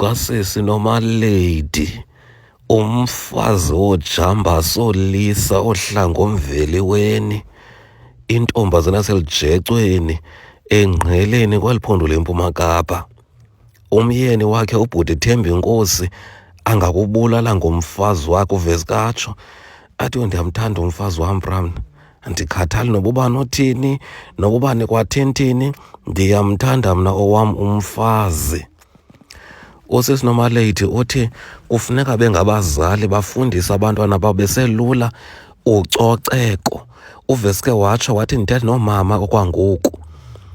kasisi nomalady, umfazi ojamba solisa ohlanga omveliweni, intombazana selijecweni engqeleni kwaliphondo leMpuma Kapa. Umyeni wakhe ubhuti Thembi Nkosi angakubulala ngomfazi wakhe uVesikatsho athi ndiyamthanda umfazi wam bram, andikhathali nobuba nothini nobuba nikwathintini, ndiyamthanda mna owam umfazi. Usisi nomalady uthi kufuneka bengabazali bafundise abantwana babo beselula ucoceko. uVesike watsho wathi ndithetha noomama okwangoku,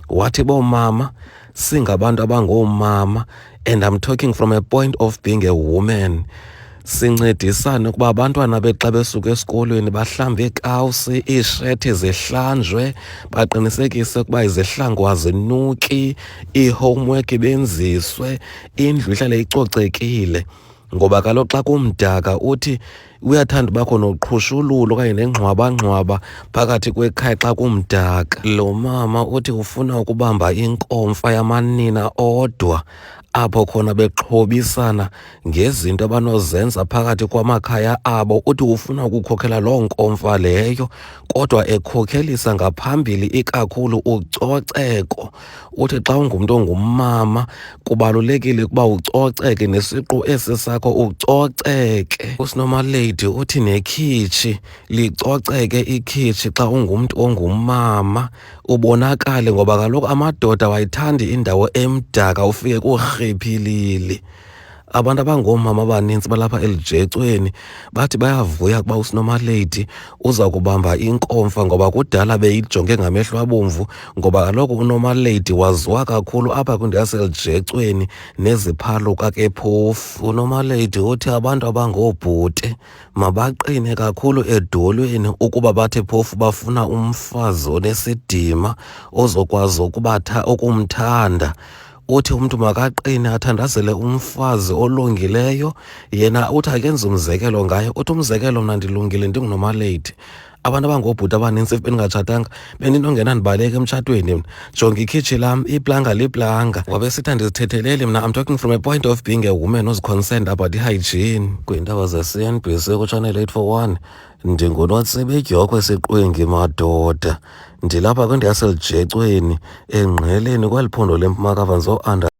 wathi boomama singabantu abangoomama, and I'm talking from a point of being a woman, sincedisane ukuba abantwana bethu xa besuka esikolweni bahlambe iikawusi, iishethi zihlanjwe, baqinisekise ukuba izihlangu azinuki, ii-homework benziswe, indlu ihlale icocekile. Ngoba kaloku xa kumdaka uthi uyathanda ubakho noqhushululo okanye nengxwabangxwaba phakathi kwekhaya xa kumdaka. Lo mama uthi ufuna ukubamba inkomfa yamanina odwa apho khona bexhobisana ngezinto abanozenza phakathi kwamakhaya abo. Uthi ufuna ukukhokhela loo nkomfa leyo, kodwa ekhokhelisa ngaphambili ikakhulu ucoceko. Uthi xa ungumntu ongumama kubalulekile ukuba ucoceke, nesiqu esi sakho ucoceke. Usinomalady uthi nekhitshi licoceke, ikhitshi xa ungumntu ongumama ubonakale, ngoba kaloku amadoda awayithandi indawo emdaka ufike kurhiphilili. Abantu abangoomama abanintsi balapha elijecweni bathi bayavuya ukuba usinomalady uza kubamba inkomfa, ngoba kudala beyijonge ngamehlo abomvu, ngoba kaloku unomalady waziwa kakhulu apha kwindawo yaselijecweni neziphaluka ke phofu. Unomalady uthi abantu abangoobhuti mabaqine kakhulu edolweni ukuba bathi phofu bafuna umfazi onesidima ozokwazi ukumthanda. Uthi umntu makaqine athandazele umfazi olungileyo. Yena uthi akenze umzekelo ngayo, uthi umzekelo mna ndilungile ndingunomalady. Abantu abangoobhuti abanintsi bendingatshatanga bendinongena ndibaleka emtshatweni mna. Jonga ikhitshi lam, iplanga liplanga. Wabe sitha ndizithetheleli mna, I'm talking from a point of being a woman who's concerned about hygiene. Kwiindaba ze-CNBC kuChannel 841 ndinguNotsibe Dyokwe Siqwengi madoda. Ndilapha kwindawo yaselijecweni engqeleni kwaliphondo leMpuma Kapa